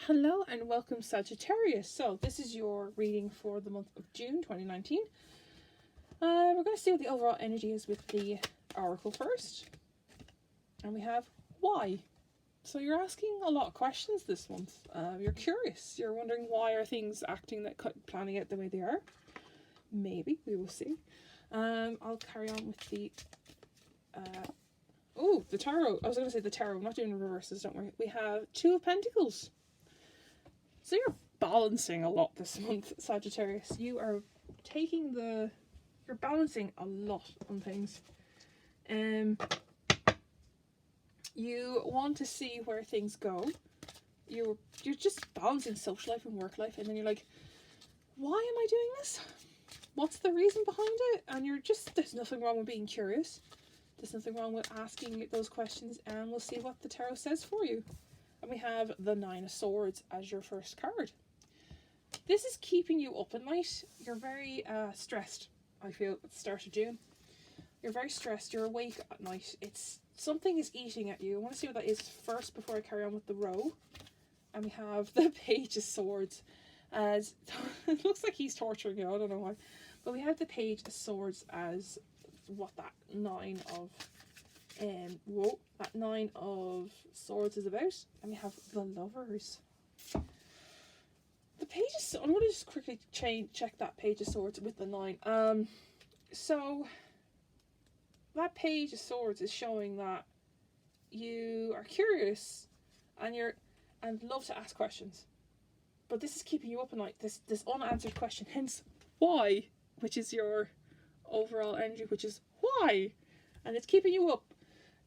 Hello and welcome, Sagittarius. So this is your reading for the month of June 2019. We're going to see what the overall energy is with the oracle first. And we have why. So you're asking a lot of questions this month. You're curious. You're wondering why are things acting planning out the way they are. Maybe, we will see. I'll carry on with the the tarot. I was going to say the tarot. I'm not doing reverses, don't worry. We have Two of Pentacles. So you're balancing a lot this month, Sagittarius. You're balancing a lot on things. You want to see where things go. You're just balancing social life and work life, and then you're like, why am I doing this? What's the reason behind it? And there's nothing wrong with being curious. There's nothing wrong with asking those questions, and we'll see what the tarot says for you. And we have the Nine of Swords as your first card. This is keeping you up at night. You're very stressed, I feel, at the start of June. You're very stressed. You're awake at night. Something is eating at you. I want to see what that is first before I carry on with the row. And we have the Page of Swords. As it looks like he's torturing you. I don't know why. But we have the Page of Swords as what that Nine of Swords is about. And we have the Lovers. The Page of... I'm going to just quickly check that Page of Swords with the 9. So that Page of Swords is showing that you are curious and love to ask questions. But this is keeping you up at night. This unanswered question, hence why, which is your overall energy, which is why. And it's keeping you up.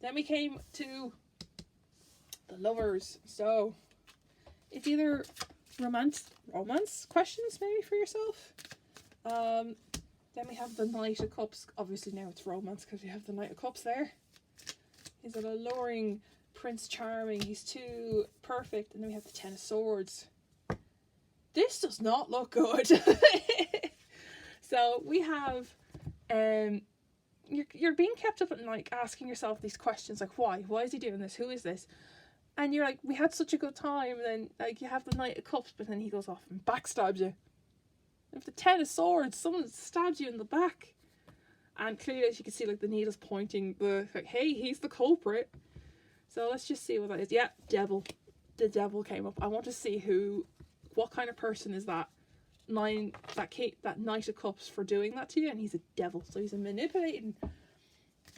Then we came to the Lovers. So it's either romance questions maybe for yourself. Then we have the Knight of Cups. Obviously now it's romance because we have the Knight of Cups there. He's an alluring Prince Charming. He's too perfect. And then we have the Ten of Swords. This does not look good. So we have you're being kept up at night asking yourself these questions like why is he doing this, who is this, and you're like, we had such a good time, and then like you have the Knight of Cups, but then he goes off and backstabs you. With the Ten of Swords, someone stabs you in the back, and clearly as you can see, like the needle's pointing like, hey, he's the culprit. So let's just see what that is. Yeah, Devil. The Devil came up. I want to see what kind of person is that that Knight of Cups for doing that to you, and he's a devil, so he's a manipulating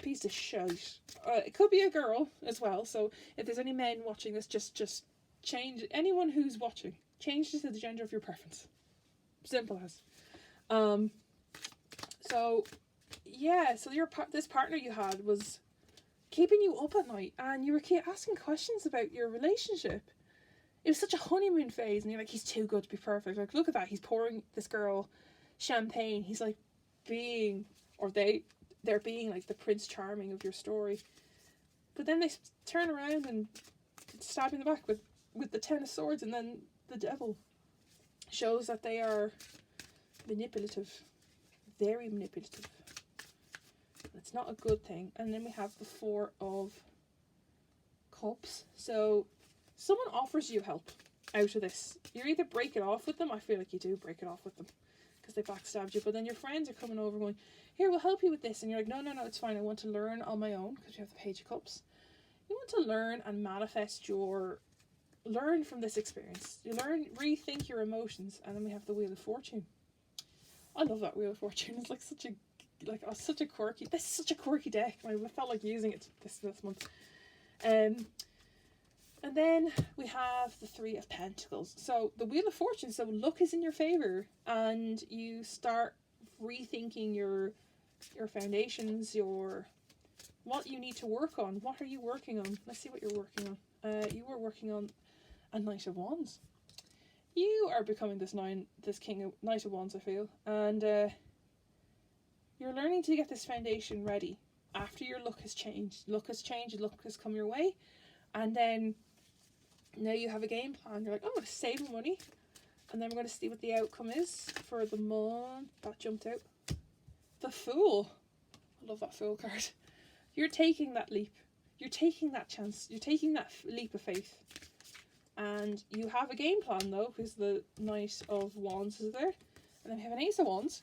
piece of shite. It could be a girl as well, so if there's any men watching this, just change, anyone who's watching, change to the gender of your preference. Simple as. So yeah, so this partner you had was keeping you up at night, and you were asking questions about your relationship. It was such a honeymoon phase, and you're like, he's too good to be perfect. Like, look at that. He's pouring this girl champagne. He's like they're being like the Prince Charming of your story. But then they turn around and stab you in the back with the Ten of Swords, and then the Devil shows that they are manipulative. Very manipulative. It's not a good thing. And then we have the Four of Cups. So someone offers you help out of this. You either break it off with them. I feel like you do break it off with them because they backstabbed you. But then your friends are coming over going, here, we'll help you with this. And you're like, no, it's fine. I want to learn on my own, because you have the Page of Cups. You want to learn and manifest learn from this experience. You rethink your emotions. And then we have the Wheel of Fortune. I love that Wheel of Fortune. It's like such a quirky deck. I felt like using it this month. And then we have the Three of Pentacles. So the Wheel of Fortune, so luck is in your favour, and you start rethinking your foundations, what you need to work on. What are you working on? Let's see what you're working on. You were working on a Knight of Wands. You are becoming this Knight of Wands, I feel. And you're learning to get this foundation ready after your luck has changed. Luck has come your way. And then now you have a game plan. You're like, oh, I'm going to save money. And then we're going to see what the outcome is for the month. That jumped out. The Fool. I love that Fool card. You're taking that leap. You're taking that chance. You're taking that leap of faith. And And you have a game plan though, because the Knight of Wands is there. And then we have an Ace of Wands.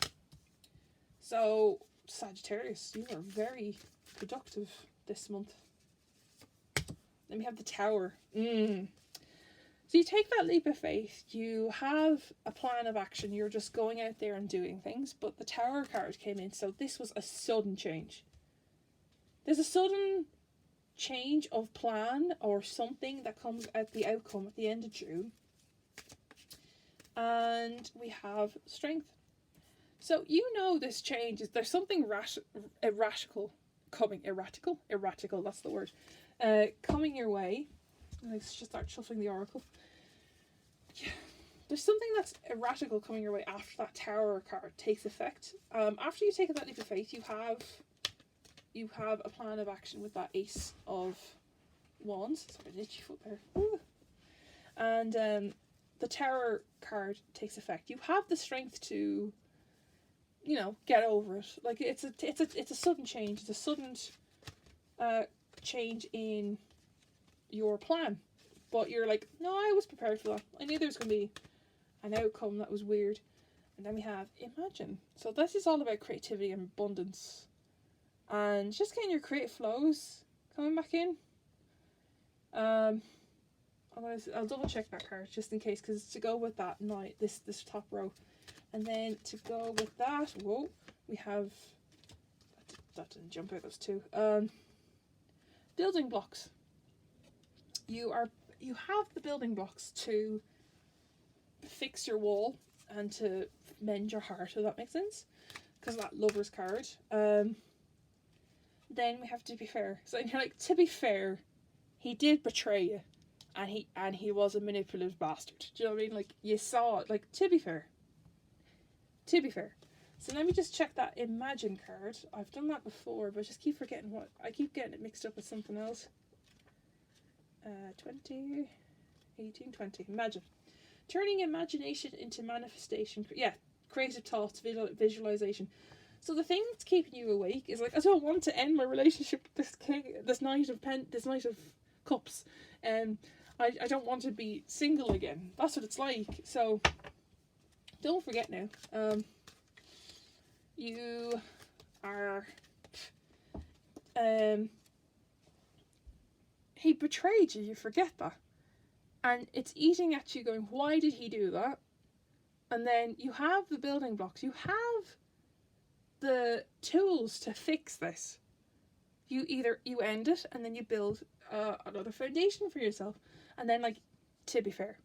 So, Sagittarius, you are very productive this month. Then we have the Tower. So you take that leap of faith, you have a plan of action, you're just going out there and doing things, but the Tower card came in, so this was a sudden change. There's a sudden change of plan or something that comes at the outcome at the end of June. And we have Strength. So you know this change is, there's something erratical coming, erratical, that's the word, coming your way. Let's just start shuffling the oracle. Yeah. There's something that's erratical coming your way after that Tower card takes effect. After you take that leap of faith, you have a plan of action with that Ace of Wands. Sorry, an itchy foot there. Ooh. And the Tower card takes effect. You have the strength to, you know, get over it. Like it's a sudden change. It's a sudden change in your plan, but you're like, no, I was prepared for that. I knew there was going to be an outcome that was weird. And then we have Imagine. So this is all about creativity and abundance, and just getting your creative flows coming back in. I'll double check that card just in case, because to go with that Knight, this top row, and then to go with that, whoa, we have that didn't jump out, those two. Building blocks. You have the building blocks to fix your wall and to mend your heart, if that makes sense, because that Lover's card. Then we have to be fair. So you're like, to be fair, he did betray you, and he was a manipulative bastard. Do you know what I mean? Like, you saw it. Like, to be fair. To be fair. So let me just check that Imagine card. I've done that before, but I just keep forgetting what. I keep getting it mixed up with something else. 20, 18, 20. Imagine. Turning imagination into manifestation. Yeah, creative thoughts, visualization. So the thing that's keeping you awake is like, I don't want to end my relationship with this king, this Knight of Cups. I don't want to be single again. That's what it's like. So don't forget now. You are. He betrayed you. You forget that, and it's eating at you, going, why did he do that? And then you have the building blocks. You have the tools to fix this. You end it, and then you build another foundation for yourself. And then, like, to be fair.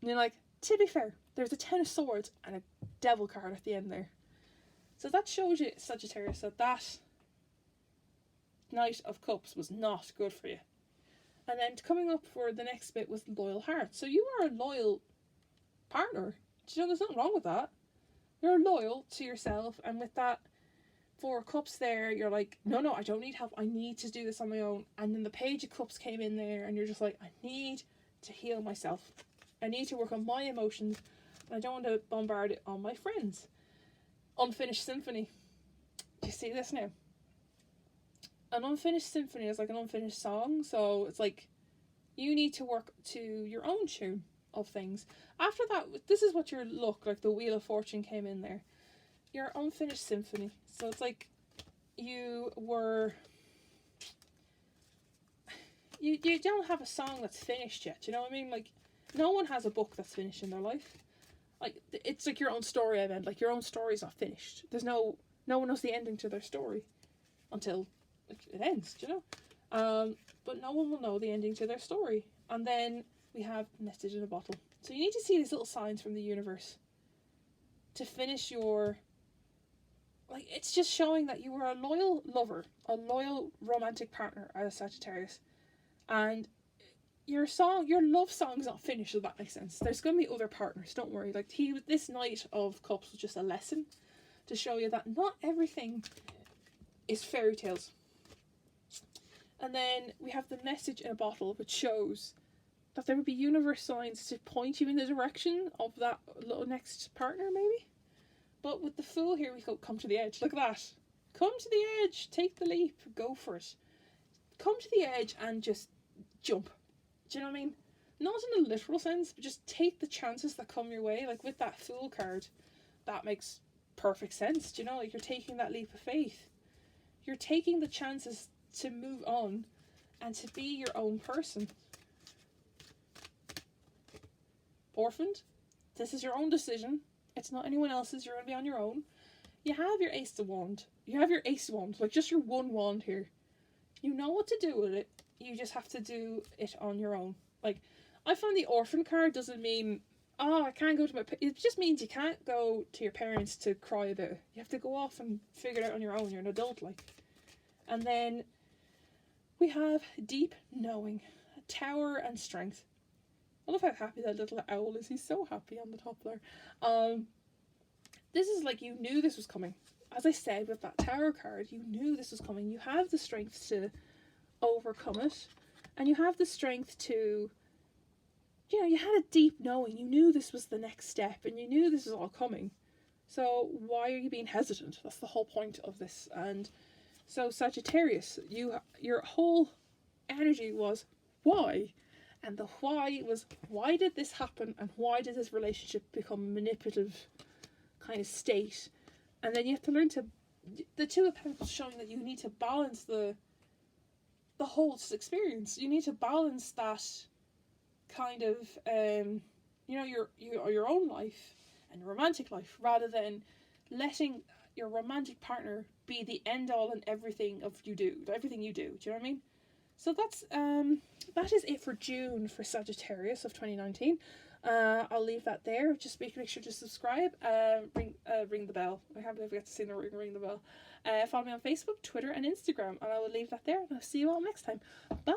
And you're like, to be fair, there's a 10 of swords and a devil card at the end there. So that shows you, Sagittarius, that Knight of Cups was not good for you. And then coming up for the next bit was loyal heart. So you are a loyal partner. Do you know, there's nothing wrong with that. You're loyal to yourself, and with that 4 of Cups there, you're like, no, I don't need help. I need to do this on my own. And then the Page of Cups came in there, and you're just like, I need to heal myself. I need to work on my emotions, and I don't want to bombard it on my friends. Unfinished symphony. Do you see this now? An unfinished symphony is like an unfinished song, so it's like you need to work to your own tune of things. After that, this is what your look like. The Wheel of Fortune came in there. Your unfinished symphony. So it's like you don't have a song that's finished yet. Do you know what I mean? Like, no one has a book that's finished in their life. Like, it's like your own story. I meant, like, your own story's not finished. There's no one knows the ending to their story until it ends, do you know? But no one will know the ending to their story. And then we have Nested in a Bottle. So you need to see these little signs from the universe to finish your, like, it's just showing that you are a loyal lover, a loyal romantic partner as Sagittarius. And your love song's not finished, if that makes sense. There's going to be other partners, don't worry. Like, this Knight of Cups was just a lesson to show you that not everything is fairy tales. And then we have the Message in a Bottle, which shows that there would be universe signs to point you in the direction of that little next partner, maybe. But with the Fool here, we go, come to the edge. Look at that. Come to the edge. Take the leap. Go for it. Come to the edge and just jump. Do you know what I mean? not in a literal sense, but just take the chances that come your way. Like with that Fool card, that makes perfect sense. Do you know, like you're taking that leap of faith. You're taking the chances to move on and to be your own person. Orphaned, this is your own decision. It's not anyone else's. You're going to be on your own. You have your Ace of Wand. You have your Ace Wand, like just your one wand here. You know what to do with it. You just have to do it on your own. Like, I find the Orphan card doesn't mean, oh, I can't go to my... It just means you can't go to your parents to cry about it. You have to go off and figure it out on your own. You're an adult, like. And then we have Deep Knowing, Tower and Strength. I love how happy that little owl is. He's so happy on the top there. This is like you knew this was coming. As I said with that Tower card, you knew this was coming. You have the strength to overcome it. And you have the strength to, you know, you had a deep knowing. You knew this was the next step and you knew this was all coming. So why are you being hesitant? That's the whole point of this. And so Sagittarius, your whole energy was why? And the why was, why did this happen? And why did this relationship become a manipulative kind of state? And then you have to learn to, the Two of Pentacles showing that you need to balance the whole experience. You need to balance that kind of, you know, your own life and your romantic life, rather than letting your romantic partner be the end all and everything you do. Do you know what I mean? So that's that is it for June for Sagittarius of 2019. I'll leave that there. Just make sure to subscribe. Ring the bell. I can't believe I get to say the ring the bell. Follow me on Facebook, Twitter, and Instagram, and I will leave that there. And I'll see you all next time. Bye.